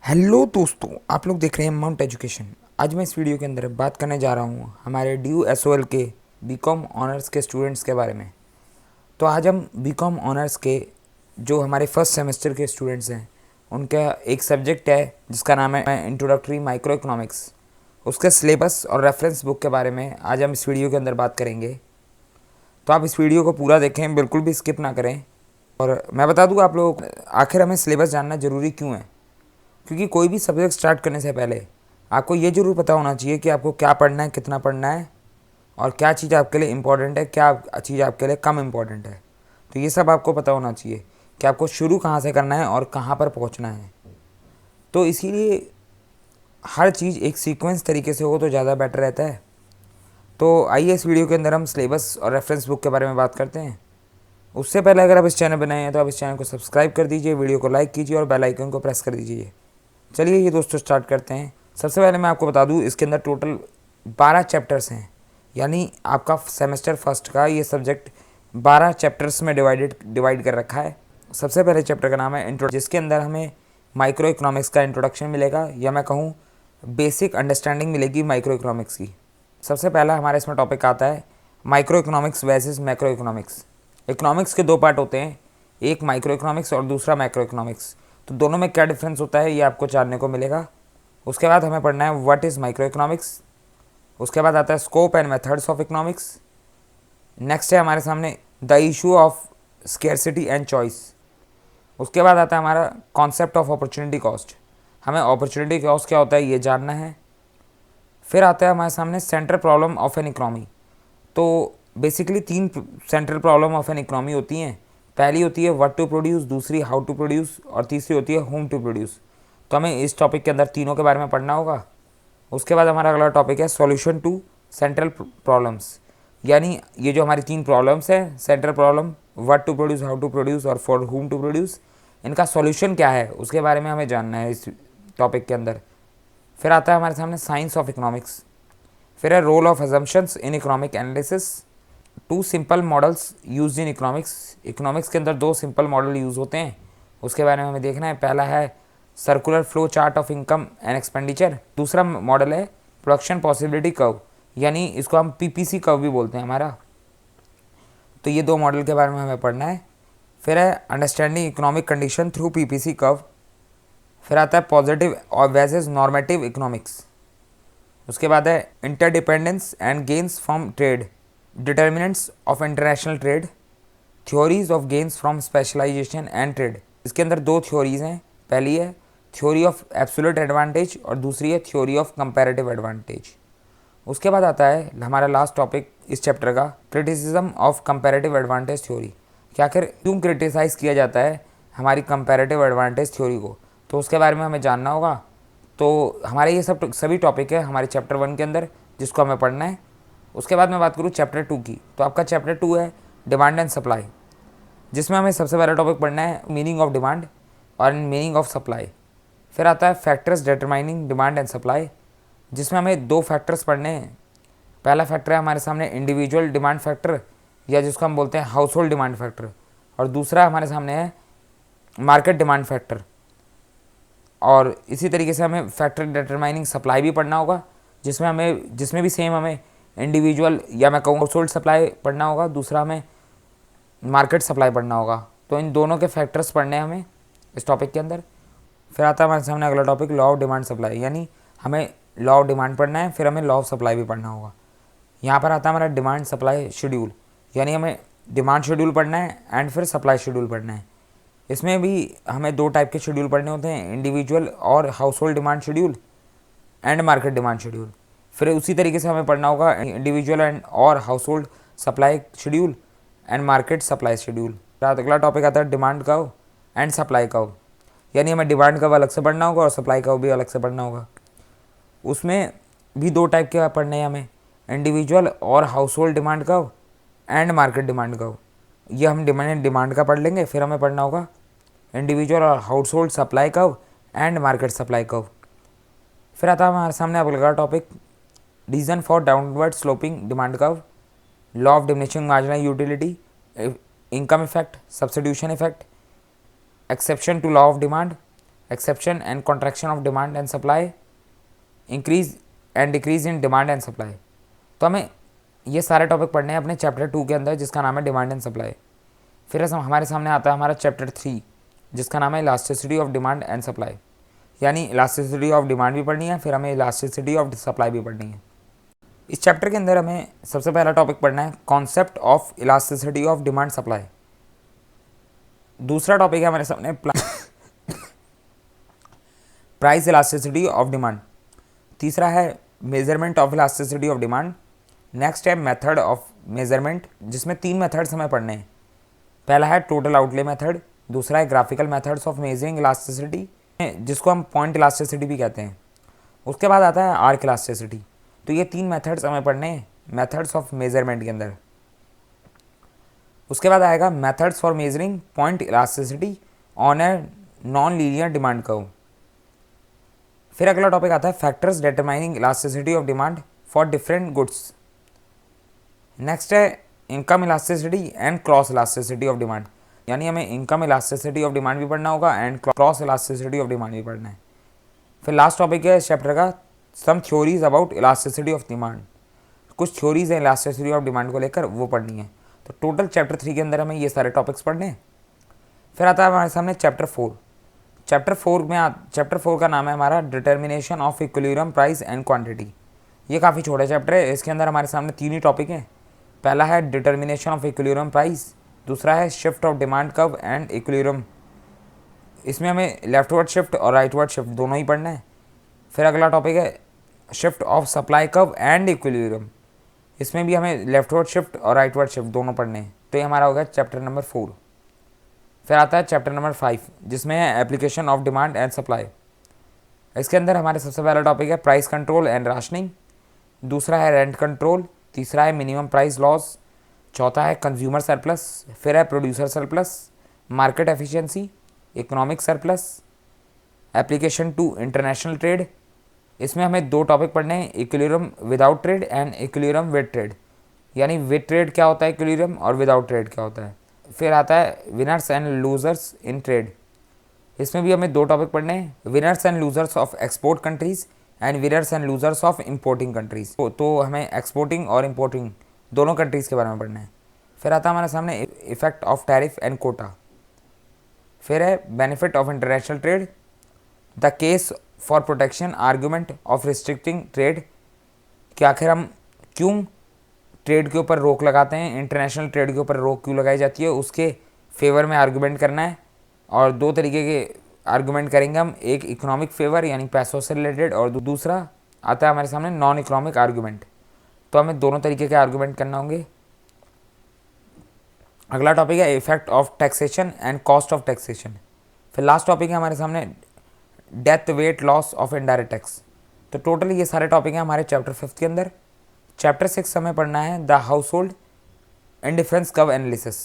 Hello दोस्तों, आप लोग देख रहे हैं माउंट एजुकेशन। आज मैं इस वीडियो के अंदर बात करने जा रहा हूँ हमारे DU SOL के बीकॉम ऑनर्स के स्टूडेंट्स के बारे में। तो आज हम बीकॉम ऑनर्स के जो हमारे फर्स्ट सेमेस्टर के स्टूडेंट्स हैं उनका एक सब्जेक्ट है जिसका नाम है इंट्रोडक्टरी माइक्रो इकोनॉमिक्स, उसके सिलेबस और रेफरेंस बुक के बारे में आज हम इस वीडियो के अंदर बात करेंगे। तो आप इस वीडियो को पूरा देखें, बिल्कुल भी स्किप ना करें। और मैं बता दूँ आप लोगों को आखिर हमें सिलेबस जानना ज़रूरी क्यों है, क्योंकि कोई भी सब्जेक्ट स्टार्ट करने से पहले आपको ये ज़रूर पता होना चाहिए कि आपको क्या पढ़ना है, कितना पढ़ना है और क्या चीज़ आपके लिए इम्पॉर्टेंट है, क्या चीज़ आपके लिए कम इम्पॉर्टेंट है। तो ये सब आपको पता होना चाहिए कि आपको शुरू कहाँ से करना है और कहाँ पर पहुँचना है। तो इसीलिए हर चीज़ एक सीक्वेंस तरीके से हो तो ज़्यादा बेटर रहता है। तो आइए इस वीडियो के अंदर हम सिलेबस और रेफरेंस बुक के बारे में बात करते हैं। उससे पहले अगर आप इस चैनल पर नए हैं तो आप इस चैनल को सब्सक्राइब कर दीजिए, वीडियो को लाइक कीजिए और बेल आइकन को प्रेस कर दीजिए। चलिए ये दोस्तों स्टार्ट करते हैं। सबसे पहले मैं आपको बता दूं इसके अंदर टोटल 12 चैप्टर्स हैं, यानी आपका सेमेस्टर फर्स्ट का ये सब्जेक्ट 12 चैप्टर्स में डिवाइड कर रखा है। सबसे पहले चैप्टर का नाम है इंट्रो, जिसके अंदर हमें माइक्रो इकोनॉमिक्स का इंट्रोडक्शन मिलेगा, या मैं कहूँ बेसिक अंडरस्टैंडिंग मिलेगी माइक्रो इकोनॉमिक्स की। सबसे पहला हमारा इसमें टॉपिक आता है micro economics versus macro economics. Economics के दो पार्ट होते हैं, एक माइक्रो इकोनॉमिक्स और दूसरा मैक्रो इकोनॉमिक्स। तो दोनों में क्या डिफरेंस होता है ये आपको जानने को मिलेगा। उसके बाद हमें पढ़ना है व्हाट इज़ माइक्रो इकोनॉमिक्स। उसके बाद आता है scope and methods of economics. Next है हमारे सामने the issue of scarcity and choice. उसके बाद आता है हमारा कॉन्सेप्ट ऑफ अपॉर्चुनिटी कॉस्ट, हमें अपॉर्चुनिटी कॉस्ट क्या होता है ये जानना है। फिर आता है हमारे सामने central problem of an economy. तो basically 3 central problem of an economy होती हैं। पहली होती है व्हाट टू प्रोड्यूस, दूसरी हाउ टू प्रोड्यूस और तीसरी होती है होम टू प्रोड्यूस। तो हमें इस टॉपिक के अंदर तीनों के बारे में पढ़ना होगा। उसके बाद हमारा अगला टॉपिक है सॉल्यूशन टू सेंट्रल प्रॉब्लम्स, यानी ये जो हमारी 3 प्रॉब्लम्स हैं, central problem, what to produce, how to produce और फॉर होम टू प्रोड्यूस, इनका सॉल्यूशन क्या है उसके बारे में हमें जानना है इस टॉपिक के अंदर। फिर आता है हमारे सामने साइंस ऑफ इकोनॉमिक्स। फिर है role of assumptions in economic analysis, 2 simple models use in economics. Economics के अंदर 2 सिंपल मॉडल यूज़ होते हैं, उसके बारे में हमें देखना है। पहला है circular flow chart of income and expenditure, दूसरा मॉडल है प्रोडक्शन पॉसिबिलिटी कर्व, यानी इसको हम PPC कर्व भी बोलते हैं हमारा। तो ये 2 मॉडल के बारे में हमें पढ़ना है। फिर है understanding economic condition through PPC curve. फिर आता है पॉजिटिव और वर्सेस नॉर्मेटिव इकोनॉमिक्स। उसके बाद है interdependence and gains from trade, determinants of international trade, theories of gains from specialisation and trade. इसके अंदर 2 थ्योरीज हैं, पहली है थ्योरी ऑफ एब्सोल्यूट एडवांटेज और दूसरी है थ्योरी ऑफ कंपैरेटिव एडवांटेज। उसके बाद आता है हमारा लास्ट टॉपिक इस चैप्टर का criticism of comparative advantage theory, कि आखिर क्यों क्रिटिसाइज़ किया जाता है हमारी कंपैरेटिव एडवांटेज थ्योरी को, तो उसके बारे में हमें जानना होगा। तो हमारे ये सभी टॉपिक है हमारे चैप्टर 1 के अंदर जिसको हमें पढ़ना है। उसके बाद मैं बात करूँ चैप्टर 2 की, तो आपका चैप्टर 2 है डिमांड एंड सप्लाई, जिसमें हमें सबसे पहला टॉपिक पढ़ना है मीनिंग ऑफ डिमांड और मीनिंग ऑफ सप्लाई। फिर आता है factors determining demand and supply, जिसमें हमें 2 फैक्टर्स पढ़ने हैं। पहला फैक्टर है हमारे सामने इंडिविजुअल डिमांड फैक्टर, या जिसको हम बोलते हैं हाउस होल्ड डिमांड फैक्टर, और दूसरा हमारे सामने है मार्केट डिमांड फैक्टर। और इसी तरीके से हमें फैक्टर डिटरमाइनिंग सप्लाई भी पढ़ना होगा, जिसमें भी सेम हमें इंडिविजुअल या मैं कहूँ हाउस होल्ड सप्लाई पढ़ना होगा, दूसरा हमें मार्केट सप्लाई पढ़ना होगा। तो इन दोनों के फैक्टर्स पढ़ने हैं हमें इस टॉपिक के अंदर। फिर आता है हमारे सामने अगला topic law of demand supply, यानी हमें लॉ ऑफ डिमांड पढ़ना है, फिर हमें लॉ ऑफ सप्लाई भी पढ़ना होगा। यहाँ पर आता है हमारा डिमांड सप्लाई शेड्यूल, यानी हमें डिमांड शेड्यूल पढ़ना है एंड फिर सप्लाई शेड्यूल पढ़ना है। इसमें भी हमें 2 टाइप के शेड्यूल पढ़ने होते हैं, इंडिविजुअल और house hold demand schedule and market demand schedule. फिर उसी तरीके से हमें पढ़ना होगा इंडिविजुअल एंड और household supply schedule and market supply schedule. अगला टॉपिक आता है demand curve and supply curve, यानी हमें डिमांड कर्व अलग से पढ़ना होगा और सप्लाई कर्व भी अलग से पढ़ना होगा। उसमें भी 2 टाइप के पढ़ने हैं हमें, इंडिविजुअल और house hold demand curve and market demand curve. ये हम डिमांड का पढ़ लेंगे, फिर हमें पढ़ना होगा इंडिविजुअल और household supply curve and market supply curve. फिर आता है हमारे सामने अगला topic reason for downward sloping demand curve, law of diminishing marginal utility, income effect, substitution effect, exception to law of demand exception and contraction of demand and supply, increase and decrease in demand and supply. तो हमें ये सारे topic पढ़ने हैं अपने chapter 2 के अंदर, जिसका नाम है डिमांड एंड सप्लाई। फिर हमारे सामने आता है हमारा चैप्टर 3, जिसका नाम है elasticity of demand and supply, यानी इलास्टिसिटी ऑफ डिमांड भी पढ़नी है, फिर हमें इलास्टिसिटी ऑफ सप्लाई भी पढ़नी है। इस चैप्टर के अंदर हमें सबसे पहला टॉपिक पढ़ना है concept of elasticity of demand supply. दूसरा टॉपिक है हमारे सामने प्राइस इलास्टिसिटी ऑफ डिमांड। तीसरा है measurement of elasticity of demand. Next है मेथड ऑफ मेजरमेंट, जिसमें 3 मेथड्स हमें पढ़ने हैं। पहला है टोटल आउटले मेथड, दूसरा है graphical methods of measuring elasticity, जिसको हम पॉइंट इलास्टिसिटी भी कहते हैं। उसके बाद आता है आर्क इलास्टिसिटी। तो ये 3 मेथड्स हमें पढ़ने हैं मेथड्स ऑफ मेजरमेंट के अंदर। उसके बाद आएगा methods for measuring point elasticity on a non linear demand curve. फिर अगला टॉपिक आता है factors determining elasticity of demand for different goods. Next है income elasticity and cross elasticity of demand, यानी हमें इनकम इलास्टिसिटी ऑफ डिमांड भी पढ़ना होगा and cross elasticity of demand भी पढ़ना है। फिर लास्ट टॉपिक है इस चैप्टर का some theories about elasticity of demand. कुछ थ्योरीज हैं इलास्टिसिटी ऑफ डिमांड को लेकर, वो पढ़नी है। तो टोटल चैप्टर 3 के अंदर हमें ये सारे टॉपिक्स पढ़ने हैं। फिर आता है हमारे सामने चैप्टर 4। चैप्टर 4 का नाम है हमारा determination of equilibrium price and quantity. ये काफ़ी छोटा चैप्टर है, इसके अंदर हमारे सामने 3 ही टॉपिक हैं। पहला है डिटर्मिनेशन ऑफ इक्विलिब्रियम प्राइस, दूसरा है shift of demand curve and equilibrium, इसमें हमें लेफ्टवर्ड शिफ्ट और राइटवर्ड शिफ्ट दोनों ही पढ़ना है। फिर अगला टॉपिक है shift of supply curve and equilibrium, इसमें भी हमें लेफ्टवर्ड शिफ्ट और राइटवर्ड शिफ्ट दोनों पढ़ने हैं। तो ये हमारा होगा चैप्टर नंबर 4। फिर आता है चैप्टर नंबर 5, जिसमें है application of demand and supply. इसके अंदर हमारे सबसे पहला टॉपिक है प्राइस कंट्रोल एंड राशनिंग, दूसरा है रेंट कंट्रोल, तीसरा है मिनिमम प्राइस लॉस, चौथा है कंज्यूमर सरप्लस, फिर है producer surplus, market efficiency, economic surplus, application to international trade. इसमें हमें 2 टॉपिक पढ़ने हैं, equilibrium without trade and equilibrium with trade, यानी विद ट्रेड क्या होता है इक्विलिब्रियम और विदाउट ट्रेड क्या होता है। फिर आता है winners and losers in trade, इसमें भी हमें 2 टॉपिक पढ़ने हैं, winners and losers of export countries and winners and losers of importing countries. तो हमें एक्सपोर्टिंग और इंपोर्टिंग दोनों कंट्रीज़ के बारे में पढ़ना है। फिर आता है हमारे सामने effect of tariff and quota. फिर है benefit of international trade, the case for protection argument of restricting trade, कि आखिर हम क्यों ट्रेड के ऊपर रोक लगाते हैं, इंटरनेशनल ट्रेड के ऊपर रोक क्यों लगाई जाती है, उसके फेवर में आर्गूमेंट करना है। और 2 तरीके के आर्गूमेंट करेंगे हम, एक इकोनॉमिक फेवर यानी पैसों से रिलेटेड, और दूसरा आता है हमारे सामने नॉन इकोनॉमिक आर्गूमेंट। तो हमें दोनों तरीके के आर्गूमेंट करना होंगे। अगला टॉपिक है effect of taxation and cost of taxation. फिर लास्ट टॉपिक है हमारे सामने death weight loss of indirect tax. तो टोटल ये सारे टॉपिक हैं हमारे चैप्टर 5 के अंदर। चैप्टर 6 हमें पढ़ना है the household indifference curve analysis,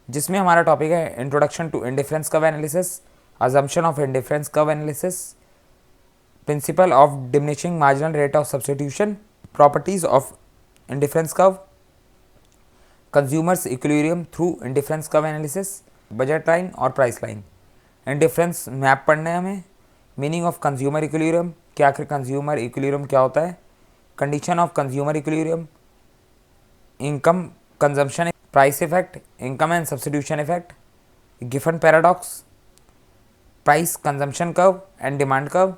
जिसमें हमारा टॉपिक है introduction to indifference curve analysis, assumption of indifference curve analysis, principle of diminishing marginal rate of substitution, properties of indifference curve, consumers equilibrium through indifference curve analysis, budget line और price line. Indifference map पढ़ना है हमें, meaning of consumer equilibrium, क्या आखिर consumer equilibrium क्या होता है, condition of consumer equilibrium, income consumption price effect, income and substitution effect, Giffen paradox, price consumption curve and demand curve,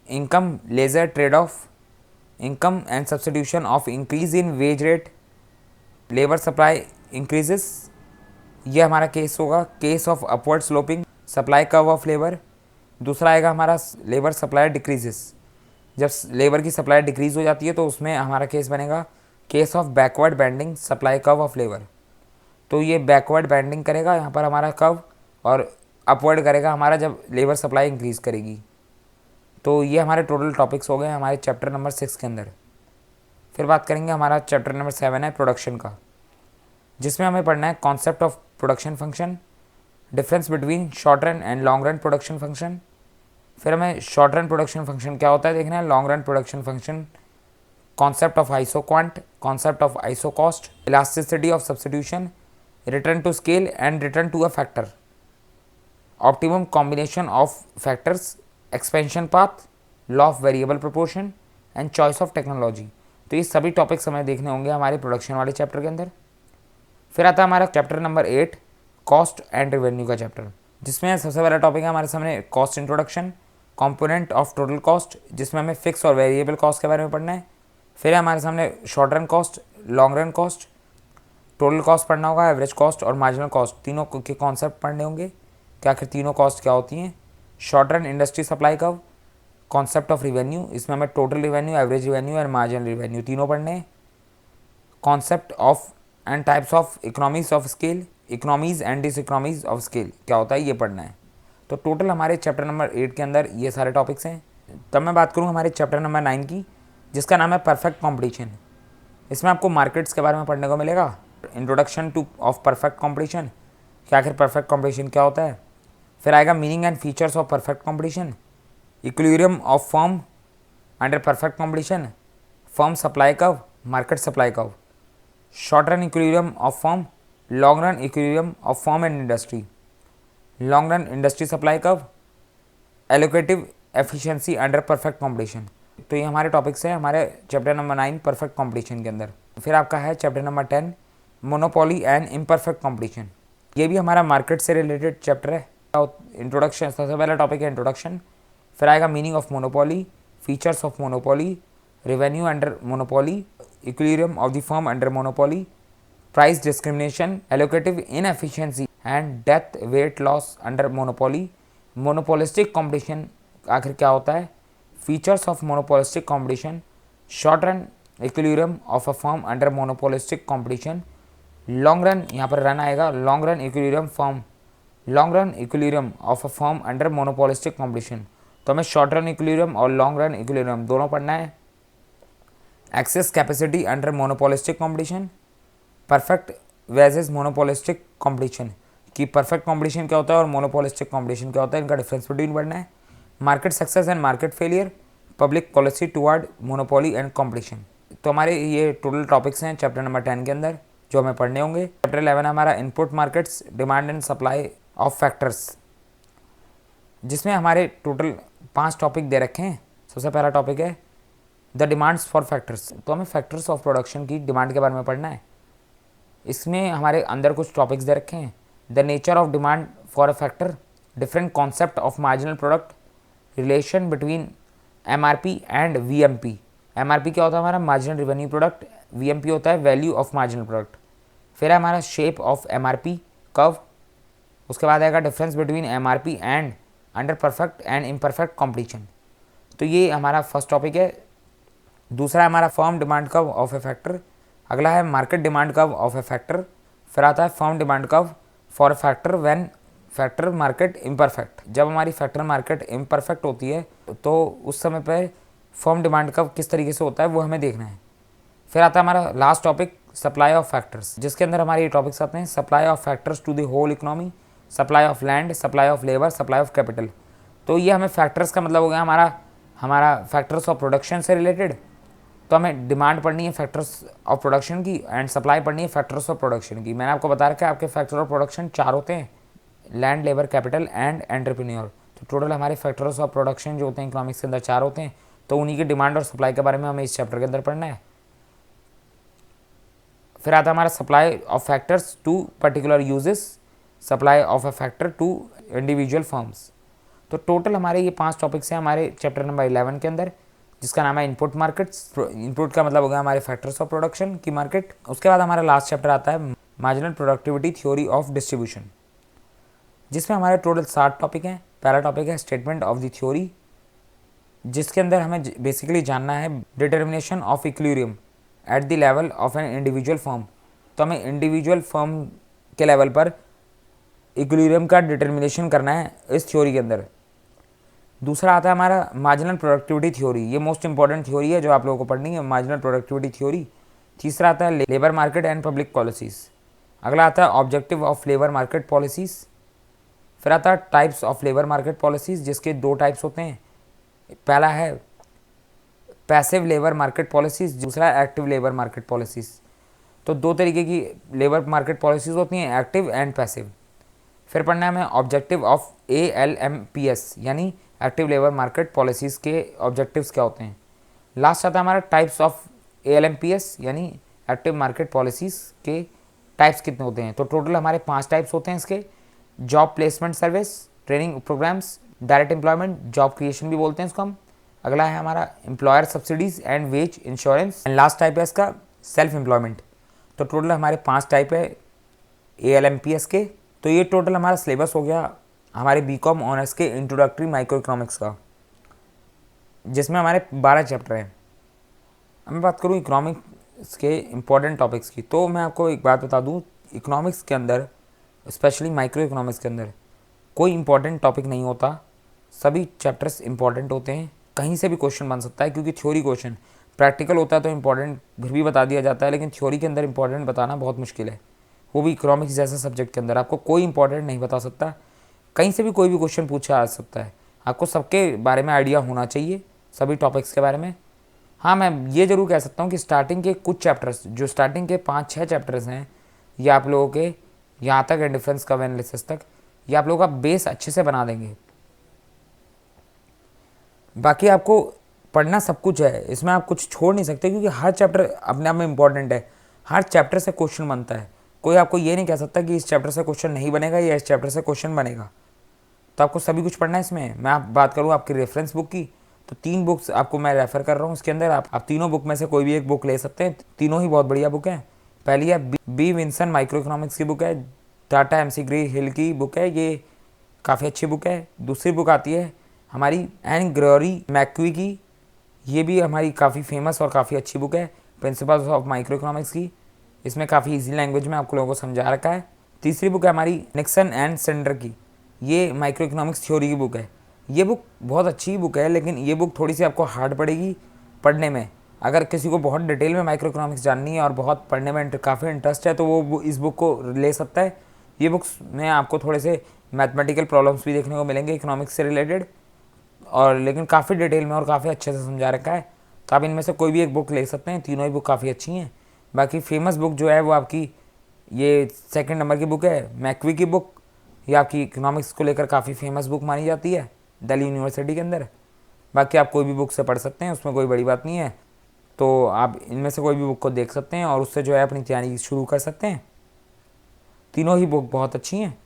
income leisure trade off, income and substitution of increase in wage rate, labour supply increases, ये हमारा case होगा, case of upward sloping supply curve of labour. दूसरा आएगा हमारा labour supply decreases, जब labour की supply decrease हो जाती है तो उसमें हमारा केस बनेगा case of backward bending supply curve of labour. तो ये बैकवर्ड बेंडिंग करेगा यहाँ पर हमारा कर्व, और अपवर्ड करेगा हमारा जब लेबर सप्लाई इंक्रीज करेगी। तो ये हमारे टोटल टॉपिक्स हो गए हमारे चैप्टर नंबर 6 के अंदर। फिर बात करेंगे हमारा चैप्टर नंबर 7 है प्रोडक्शन का, जिसमें हमें पढ़ना है concept of production function, difference between short run and long run production function. फिर हमें शॉर्ट रन प्रोडक्शन फंक्शन क्या होता है देखना है, long run production function, concept of isoquant, concept of isocost, elasticity of substitution, return to scale and return to a factor. Optimum combination of factors, expansion path, law of variable proportion and choice of technology. तो ये सभी topics हमें देखने होंगे हमारे production वाले chapter के अंदर। फिर आता है हमारा chapter number 8, cost and revenue का चैप्टर, जिसमें सबसे पहला टॉपिक है हमारे सामने cost introduction, component of total cost, जिसमें हमें फिक्स और वेरिएबल कॉस्ट के बारे में पढ़ना है। फिर है हमारे सामने short run cost, long run cost, total cost पढ़ना होगा, एवरेज कॉस्ट और मार्जिनल कॉस्ट, तीनों के कॉन्सेप्ट पढ़ने होंगे कि आखिर तीनों कॉस्ट क्या होती हैं। Short run industry supply curve, concept of revenue, इसमें हमें टोटल रिवेन्यू, एवरेज रिवेन्यू और मार्जिनल रिवेन्यू तीनों पढ़ने हैं। Concept of and types of economies of scale, economies and diseconomies of scale क्या होता है ये पढ़ना है। तो टोटल हमारे चैप्टर नंबर 8 के अंदर ये सारे टॉपिक्स हैं। तब मैं बात करूँ हमारे चैप्टर नंबर 9 की, जिसका नाम है परफेक्ट कॉम्पिटिशन। इसमें आपको मार्केट्स के बारे में पढ़ने को मिलेगा, introduction two of perfect competition, कि आखिर परफेक्ट कॉम्पिटिशन क्या होता है। फिर आएगा meaning and features of perfect competition, equilibrium of firm under perfect competition, firm supply curve, market supply curve, short run equilibrium of firm, long run equilibrium of firm and industry, long run industry supply curve, allocative efficiency under perfect competition. तो ये हमारे topics हैं हमारे chapter number 9 perfect competition के अंदर। फिर आपका है chapter number 10 monopoly and imperfect competition. ये भी हमारा मार्केट से रिलेटेड चैप्टर है। इंट्रोडक्शन, सबसे पहला टॉपिक है इंट्रोडक्शन। फिर आएगा meaning of monopoly, features of monopoly, revenue under monopoly, equilibrium of the firm under monopoly, price discrimination, allocative inefficiency and death weight loss under monopoly, monopolistic competition आखिर क्या होता है, features of monopolistic competition, short run equilibrium of a firm under monopolistic competition, long run, यहाँ पर run आएगा, long run equilibrium firm, long run equilibrium of a firm under monopolistic competition. तो हमें short run equilibrium और long run equilibrium दोनों पढ़ना है। Access capacity under monopolistic competition, perfect versus monopolistic competition, कि परफेक्ट कॉम्पिटिशन क्या होता है और मोनोपोलिस्टिक कॉम्पिटिशन क्या होता है, इनका डिफरेंस बिटवीन पढ़ना है। Market success and market failure, public policy toward monopoly and competition. तो हमारे ये टोटल टॉपिक्स हैं चैप्टर नंबर 10 के अंदर जो हमें पढ़ने होंगे। चैप्टर 11 हमारा input markets, demand and supply of factors, जिसमें हमारे टोटल 5 टॉपिक दे रखे हैं। सबसे पहला टॉपिक है द डिमांड्स फॉर फैक्टर्स। तो हमें फैक्टर्स ऑफ प्रोडक्शन की डिमांड के बारे में पढ़ना है। इसमें हमारे अंदर कुछ टॉपिक्स दे रखे हैं। The nature of demand for a factor, different concept of marginal product, relation between MRP and VMP. MRP क्या होता है हमारा मार्जिनल रिवेन्यू प्रोडक्ट, वीएमपी होता है वैल्यू ऑफ मार्जिनल प्रोडक्ट। फिर है हमारा शेप ऑफ एमआरपी कर्व। उसके बाद आएगा difference between MRP and under perfect and imperfect competition. तो ये हमारा फर्स्ट टॉपिक है। दूसरा है हमारा firm demand curve of A factor. अगला है market demand curve of A factor. फिर आता है firm demand curve for a factor when factor market imperfect. जब हमारी फैक्टर मार्केट इम्परफेक्ट होती है तो उस समय पर फर्म डिमांड कर्व किस तरीके से होता है वो हमें देखना है। फिर आता है हमारा last topic supply of factors, जिसके अंदर हमारे ये टॉपिक्स आते हैं supply of factors to the whole economy, supply of land, supply of labour, supply of capital. तो ये हमें फैक्टर्स का मतलब हो गया हमारा फैक्टर्स ऑफ प्रोडक्शन से रिलेटेड। तो हमें डिमांड पढ़नी है फैक्टर्स ऑफ प्रोडक्शन की एंड सप्लाई पढ़नी है फैक्टर्स ऑफ प्रोडक्शन की। मैंने आपको बता रखा है आपके फैक्टर ऑफ प्रोडक्शन 4 होते हैं, land, labour, capital and entrepreneur. तो टोटल हमारे फैक्टर्स ऑफ प्रोडक्शन जो होते हैं इकोनॉमिक्स के अंदर 4 होते हैं। तो उन्हीं की डिमांड और सप्लाई के बारे में हमें इस चैप्टर के अंदर पढ़ना है। फिर आता है हमारा supply of factors to particular uses, supply of a factor to individual firms. तो टोटल हमारे ये 5 टॉपिक्स हैं हमारे चैप्टर नंबर 11 के अंदर, जिसका नाम है इनपुट मार्केट्स। इनपुट का मतलब हो गया हमारे फैक्टर्स ऑफ प्रोडक्शन की मार्केट। उसके बाद हमारा लास्ट चैप्टर आता है marginal productivity theory of distribution, जिसमें हमारे टोटल 7 टॉपिक हैं। पहला टॉपिक है स्टेटमेंट ऑफ द थ्योरी, जिसके अंदर हमें बेसिकली जानना है determination of equilibrium at the level of an individual firm. तो हमें इंडिविजुअल फर्म के लेवल पर इक्विलिब्रियम का डिटर्मिनेशन करना है इस थ्योरी के अंदर। दूसरा आता है हमारा मार्जिनल प्रोडक्टिविटी थ्योरी। ये मोस्ट इंपॉर्टेंट थ्योरी है जो आप लोगों को पढ़नी है, मार्जिनल प्रोडक्टिविटी थ्योरी। तीसरा आता है labour market and public policies. अगला आता है objective of labour market policies. फिर आता है types of labour market policies, जिसके 2 टाइप्स होते हैं। पहला है पैसिव लेबर मार्केट पॉलिसीज़, दूसरा एक्टिव लेबर मार्केट पॉलिसीज़। तो 2 तरीके की लेबर मार्केट पॉलिसीज़ होती हैं, एक्टिव एंड पैसिव। फिर पढ़ना है हमें ऑब्जेक्टिव ऑफ ALMPS यानी एक्टिव लेबर मार्केट पॉलिसीज़ के ऑब्जेक्टिव्स क्या होते हैं। लास्ट आता है हमारा टाइप्स ऑफ ALMPS यानी एक्टिव मार्केट पॉलिसीज़ के टाइप्स कितने होते हैं। तो टोटल हमारे 5 टाइप्स होते हैं इसके। Job placement service, training programmes, direct employment, job creation भी बोलते हैं इसको हम। अगला है हमारा employer subsidies and wage insurance and last type है इसका सेल्फ एम्प्लॉयमेंट। तो टोटल हमारे 5 टाइप है ALMPS के। तो ये टोटल हमारा सिलेबस हो गया हमारे BCom ऑनर्स के इंट्रोडक्टरी माइक्रो इकोनॉमिक्स का, जिसमें हमारे 12 चैप्टर हैं। अब मैं बात करूँ इकोनॉमिक्स के इम्पॉर्टेंट टॉपिक्स की, तो मैं आपको एक बात बता दूँ, इकोनॉमिक्स के अंदर स्पेशली माइक्रो इकोनॉमिक्स के अंदर कोई इंपॉर्टेंट टॉपिक नहीं होता, सभी चैप्टर्स इंपॉर्टेंट होते हैं। कहीं से भी क्वेश्चन बन सकता है, क्योंकि थ्योरी क्वेश्चन प्रैक्टिकल होता है तो इंपॉर्टेंट फिर भी बता दिया जाता है, लेकिन थ्योरी के अंदर इंपॉर्टेंट बताना बहुत मुश्किल है, वो भी इकोनॉमिक्स जैसे सब्जेक्ट के अंदर आपको कोई इंपॉर्टेंट नहीं बता सकता। कहीं से भी कोई भी क्वेश्चन पूछा आ सकता है, आपको सबके बारे में आइडिया होना चाहिए, सभी टॉपिक्स के बारे में। हाँ, मैं ये ज़रूर कह सकता हूँ कि स्टार्टिंग के कुछ चैप्टर्स, जो स्टार्टिंग के 5-6 चैप्टर्स हैं, ये आप लोगों के यहाँ तक एंड डिफरेंस कर्व एनालिसिस तक, ये आप लोगों का बेस अच्छे से बना देंगे। बाकी आपको पढ़ना सब कुछ है, इसमें आप कुछ छोड़ नहीं सकते, क्योंकि हर चैप्टर अपने आप में इंपॉर्टेंट है, हर चैप्टर से क्वेश्चन बनता है। कोई आपको ये नहीं कह सकता कि इस चैप्टर से क्वेश्चन नहीं बनेगा या इस चैप्टर से क्वेश्चन बनेगा। तो आपको सभी कुछ पढ़ना है इसमें। मैं आप बात करूँ आपकी रेफरेंस बुक की, तो 3 बुक्स आपको मैं रेफ़र कर रहा हूँ। इसके अंदर आप तीनों बुक में से कोई भी एक बुक ले सकते हैं, तीनों ही बहुत बढ़िया बुक हैं। पहली है बी विंसन माइक्रो इकोनॉमिक्स की बुक है, टाटा MC ग्रे हिल की बुक है, ये काफ़ी अच्छी बुक है। दूसरी बुक आती है हमारी एन ग्रेगरी मैक्वी की, ये भी हमारी काफ़ी फेमस और काफ़ी अच्छी बुक है, प्रिंसिपल्स ऑफ माइक्रो इकोनॉमिक्स की। इसमें काफ़ी इजी लैंग्वेज में आपको लोगों को समझा रखा है। तीसरी बुक है हमारी निक्सन एंड सेंडर की, ये माइक्रो इकोनॉमिक्स थ्योरी की बुक है। ये बुक बहुत अच्छी बुक है, लेकिन ये बुक थोड़ी सी आपको हार्ड पड़ेगी पढ़ने में। अगर किसी को बहुत डिटेल में माइक्रो इकोनॉमिक्स जाननी है और बहुत पढ़ने में काफ़ी इंटरेस्ट है, तो वो इस बुक को ले सकता है। ये बुक्स में आपको थोड़े से मैथमेटिकल प्रॉब्लम्स भी देखने को मिलेंगे इकोनॉमिक्स से रिलेटेड, और लेकिन काफ़ी डिटेल में और काफ़ी अच्छे से समझा रखा है। तो आप इनमें से कोई भी एक बुक ले सकते हैं, तीनों ही बुक काफ़ी अच्छी हैं। बाकी फेमस बुक जो है वो आपकी ये 2nd नंबर की बुक है मैक्वी की बुक, ये आपकी इकोनॉमिक्स को लेकर काफ़ी फेमस बुक मानी जाती है दिल्ली यूनिवर्सिटी के अंदर। बाकी आप कोई भी बुक से पढ़ सकते हैं, उसमें कोई बड़ी बात नहीं है। तो आप इनमें से कोई भी बुक को देख सकते हैं और उससे जो है अपनी तैयारी शुरू कर सकते हैं। तीनों ही बुक बहुत अच्छी हैं।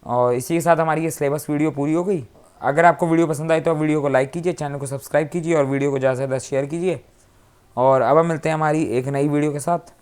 और इसी के साथ हमारी ये सिलेबस वीडियो पूरी हो गई। अगर आपको वीडियो पसंद आई तो आप वीडियो को लाइक कीजिए, चैनल को सब्सक्राइब कीजिए और वीडियो को ज़्यादा से ज़्यादा शेयर कीजिए। और अब हम मिलते हैं हमारी एक नई वीडियो के साथ।